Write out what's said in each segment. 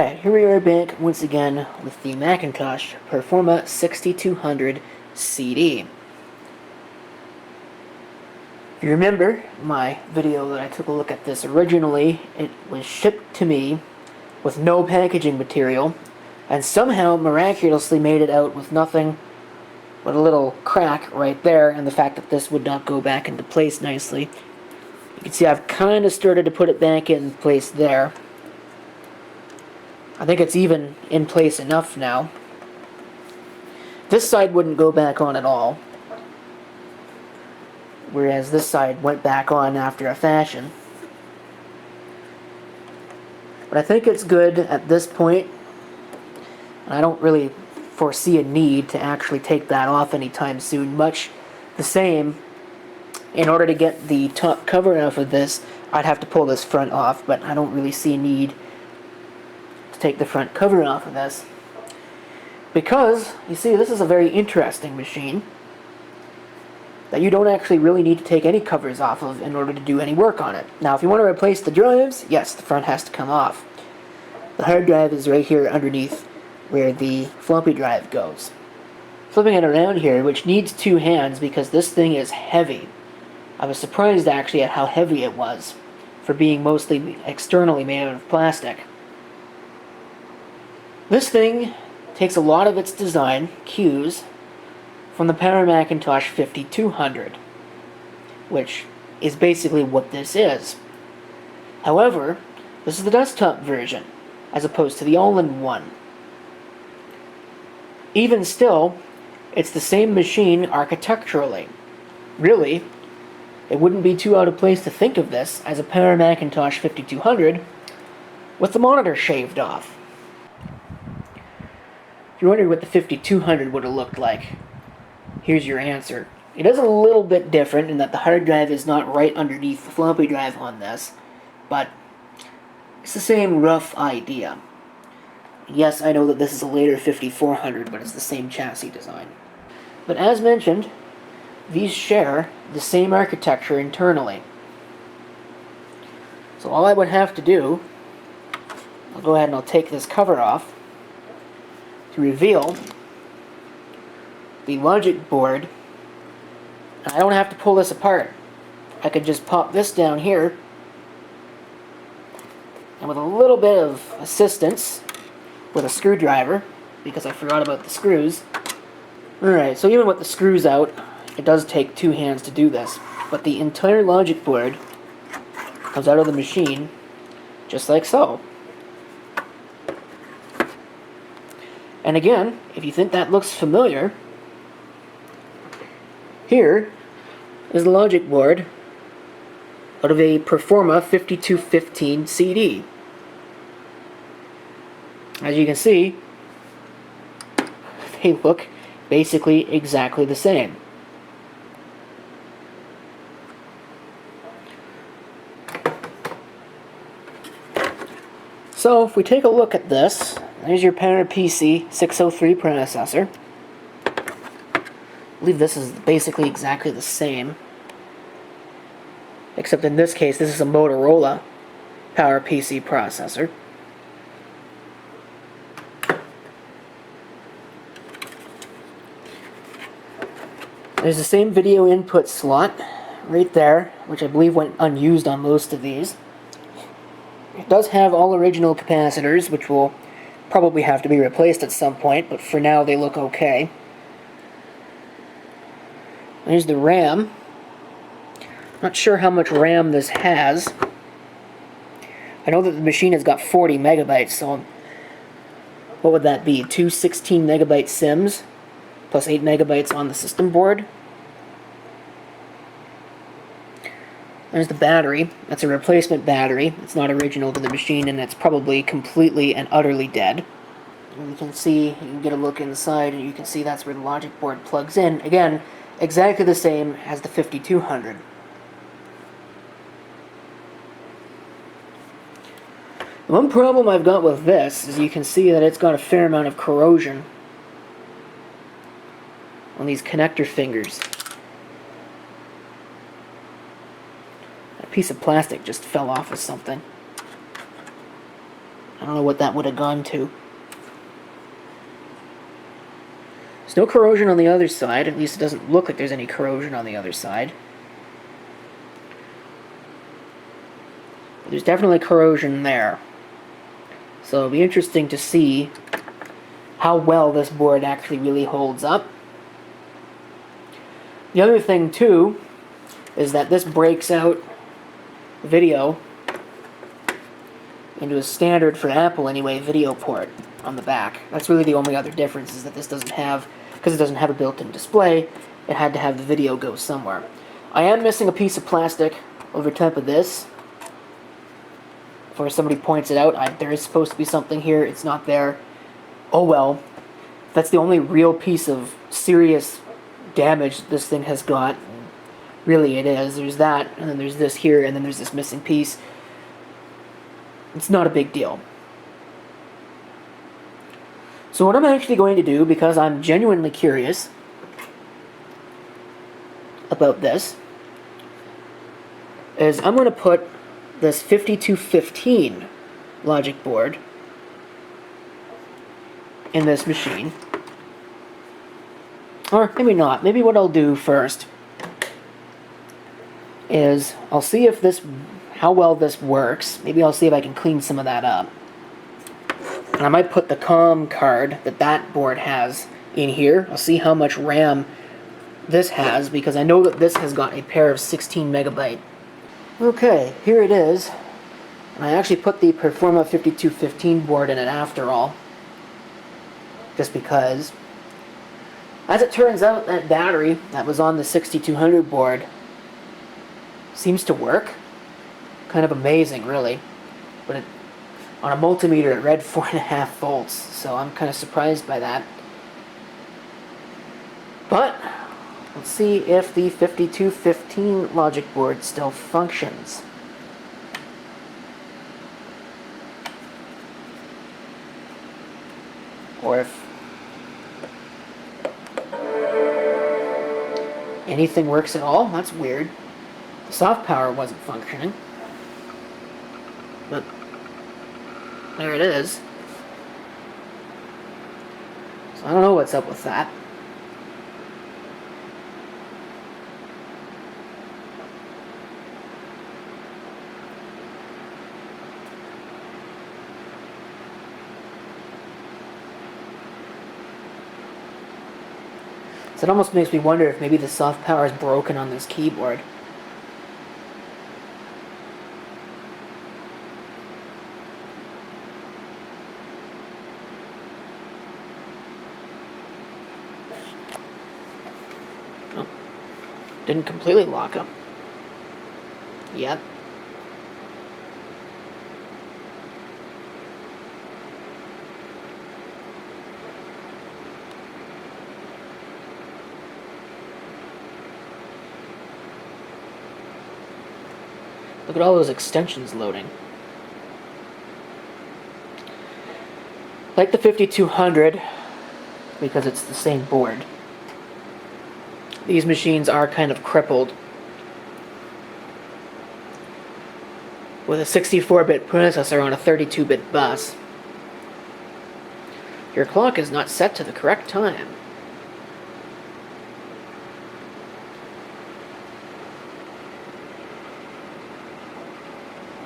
Alright, here we are back once again with the Macintosh Performa 6200 CD. If you remember my video that I took a look at this originally, it was shipped to me with no packaging material, and somehow miraculously made it out with nothing but a little crack right there, and the fact that this would not go back into place nicely. You can see I've kind of started to put it back in place there. I think it's even in place enough now. This side wouldn't go back on at all, whereas this side went back on after a fashion. But I think it's good at this point, and I don't really foresee a need to actually take that off anytime soon. Much the same, in order to get the top cover off of this, I'd have to pull this front off, but I don't really see a need take the front cover off of this, because you see this is a very interesting machine that you don't actually really need to take any covers off of in order to do any work on it. Now if you want to replace the drives, yes, the front has to come off. The hard drive is right here underneath where the floppy drive goes. Flipping it around here, which needs two hands because this thing is heavy. I was surprised actually at how heavy it was for being mostly externally made out of plastic. This thing takes a lot of its design cues from the Power Macintosh 5200, which is basically what this is. However, this is the desktop version, as opposed to the all-in-one. Even still, it's the same machine architecturally. Really, it wouldn't be too out of place to think of this as a Power Macintosh 5200 with the monitor shaved off. If you're wondering what the 5200 would have looked like, here's your answer. It is a little bit different in that the hard drive is not right underneath the floppy drive on this, but it's the same rough idea. Yes, I know that this is a later 5400, but it's the same chassis design. But as mentioned, these share the same architecture internally. So all I would have to do, I'll go ahead and I'll take this cover off, to reveal the logic board. And I don't have to pull this apart. I could just pop this down here, and with a little bit of assistance with a screwdriver, because I forgot about the screws. Alright, so even with the screws out, it does take two hands to do this, but the entire logic board comes out of the machine just like so. And again, if you think that looks familiar, here is the logic board out of a Performa 5215 CD. As you can see, they look basically exactly the same. So if we take a look at this, there's your PowerPC 603 processor. I believe this is basically exactly the same, except in this case this is a Motorola PowerPC processor. There's the same video input slot right there, which I believe went unused on most of these. It does have all original capacitors, which will probably have to be replaced at some point, but for now they look okay. There's the RAM. Not sure how much RAM this has. I know that the machine has got 40 megabytes, so what would that be? Two 16 megabyte SIMs plus 8 megabytes on the system board. There's the battery. That's a replacement battery. It's not original to the machine, and it's probably completely and utterly dead. And you can see, you can get a look inside, and you can see that's where the logic board plugs in. Again, exactly the same as the 5200. The one problem I've got with this is you can see that it's got a fair amount of corrosion on these connector fingers. A piece of plastic just fell off of something. don't know what that would have gone to. There's no corrosion on the other side. At least it doesn't look like there's any corrosion on the other side. But there's definitely corrosion there. So it'll be interesting to see how well this board actually really holds up. The other thing too is that this breaks out video into a standard, for Apple anyway, video port on the back. That's really the only other difference, is that this doesn't have, because it doesn't have a built-in display, it had to have the video go somewhere. I am missing a piece of plastic over top of this. Before somebody points it out, there is supposed to be something here, it's not there. Oh well. That's the only real piece of serious damage this thing has got. Really it is. There's that, and then there's this here, and then there's this missing piece. It's not a big deal. So what I'm actually going to do, because I'm genuinely curious about this, is I'm going to put this 5215 logic board in this machine. Or maybe not. Maybe what I'll do first is I'll see if how well this works. Maybe I'll see if I can clean some of that up. And I might put the COM card that board has in here. I'll see how much RAM this has, because I know that this has got a pair of 16 megabyte. Okay, here it is. And I actually put the Performa 5215 board in it after all. Just because. As it turns out, that battery that was on the 6200 board seems to work. Kind of amazing, really. But on a multimeter, it read 4.5 volts, so I'm kind of surprised by that. But let's see if the 5215 logic board still functions. Or if anything works at all. That's weird. The soft power wasn't functioning. But there it is. So I don't know what's up with that. So it almost makes me wonder if maybe the soft power is broken on this keyboard. Oh, didn't completely lock up. Yep. Look at all those extensions loading. Like the 5200, because it's the same board, these machines are kind of crippled. With a 64-bit processor on a 32-bit bus. Your clock is not set to the correct time.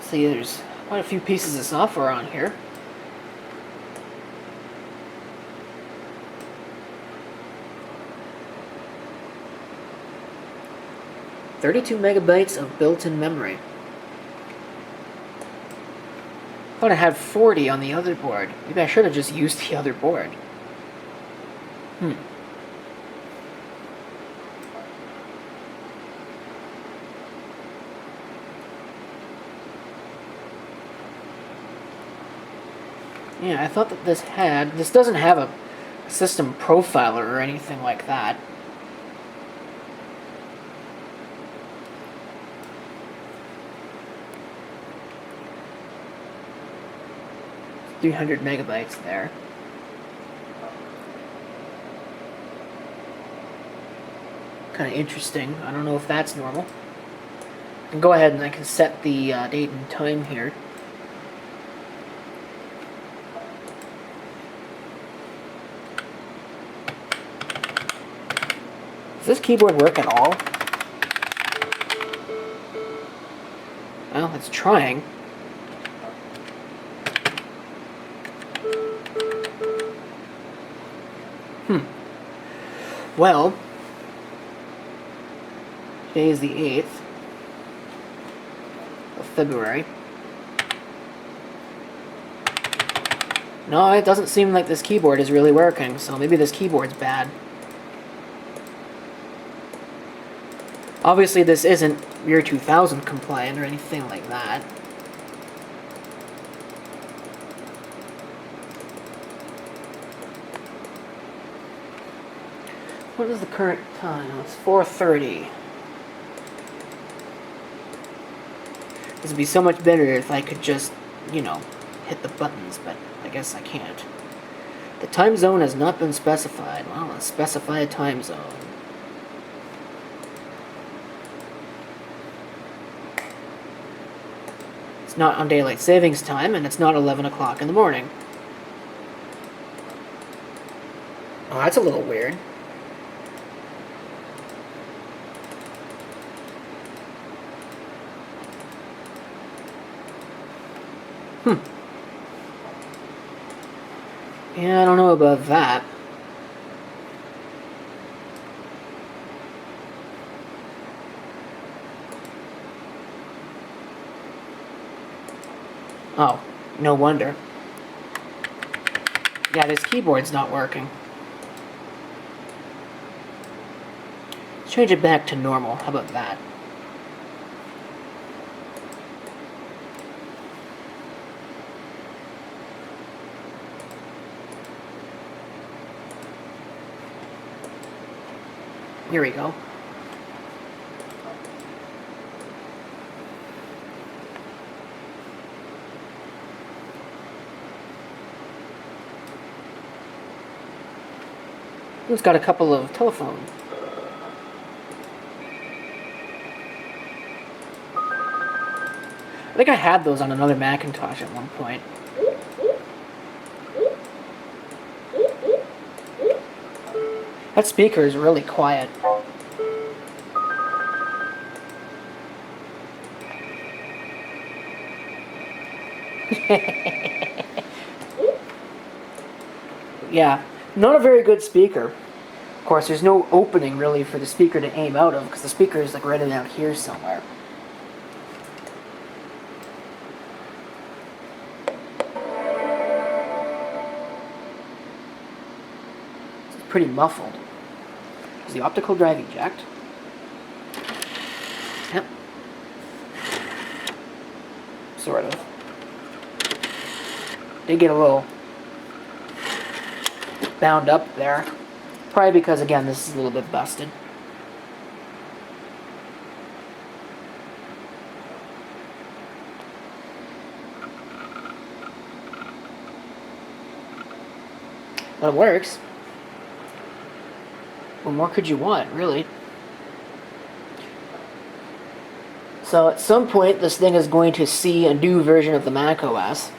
See, there's quite a few pieces of software on here. "32 megabytes of built-in memory." I thought I had 40 on the other board. Maybe I should have just used the other board. Yeah, I thought that this doesn't have a system profiler or anything like that. It's 300 megabytes there. Kind of interesting. I don't know if that's normal. I can go ahead and I can set the date and time here. Does this keyboard work at all? Well, it's trying. Well, today is the 8th of February. No, it doesn't seem like this keyboard is really working, so maybe this keyboard's bad. Obviously, this isn't year 2000 compliant or anything like that. What is the current time? It's 4:30. This would be so much better if I could just, you know, hit the buttons, but I guess I can't. The time zone has not been specified. Well, let's specify a time zone. It's not on daylight savings time, and it's not 11 o'clock in the morning. Oh, that's a little weird. Yeah, I don't know about that. Oh, no wonder. Yeah, this keyboard's not working. Let's change it back to normal. How about that? Here we go. It's got a couple of telephones. I think I had those on another Macintosh at one point. That speaker is really quiet. Yeah, not a very good speaker. Of course, there's no opening really for the speaker to aim out of because the speaker is like right out here somewhere. It's pretty muffled. Is the optical drive eject? Yep. Sort of. Did get a little bound up there. Probably because, again, this is a little bit busted. But it works. What more could you want, really? So at some point, this thing is going to see a new version of the Mac OS.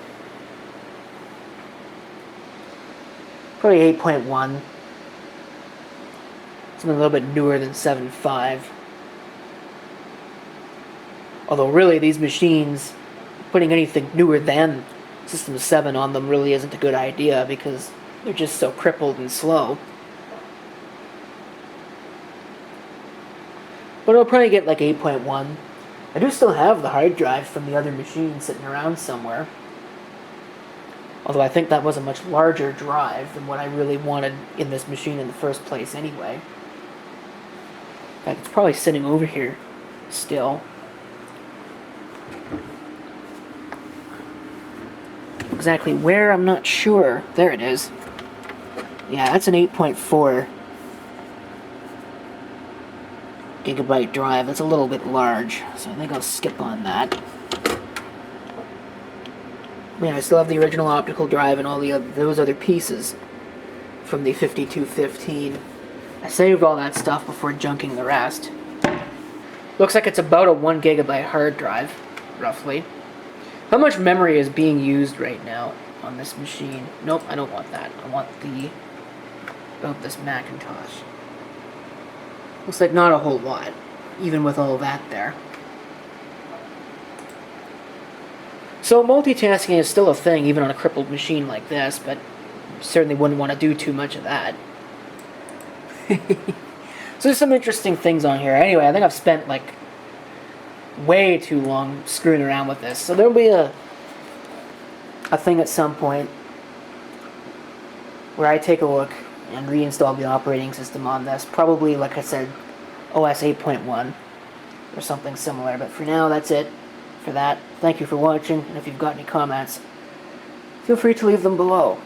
Probably 8.1. Something a little bit newer than 7.5. Although really, these machines, putting anything newer than System 7 on them really isn't a good idea because they're just so crippled and slow. But it'll probably get like 8.1. I do still have the hard drive from the other machine sitting around somewhere. Although I think that was a much larger drive than what I really wanted in this machine in the first place anyway. In fact, it's probably sitting over here still. Exactly where, I'm not sure. There it is. Yeah, that's an 8.4 gigabyte drive. That's a little bit large, so I think I'll skip on that. Yeah, I still have the original optical drive and all those other pieces from the 5215. I saved all that stuff before junking the rest. Looks like it's about a 1 gigabyte hard drive, roughly. How much memory is being used right now on this machine? Nope, I don't want that. I want about this Macintosh. Looks like not a whole lot, even with all that there. So multitasking is still a thing, even on a crippled machine like this, but certainly wouldn't want to do too much of that. So there's some interesting things on here. Anyway, I think I've spent like way too long screwing around with this. So there'll be a thing at some point where I take a look and reinstall the operating system on this. Probably, like I said, OS 8.1 or something similar. But for now, that's it for that. Thank you for watching, and if you've got any comments, feel free to leave them below.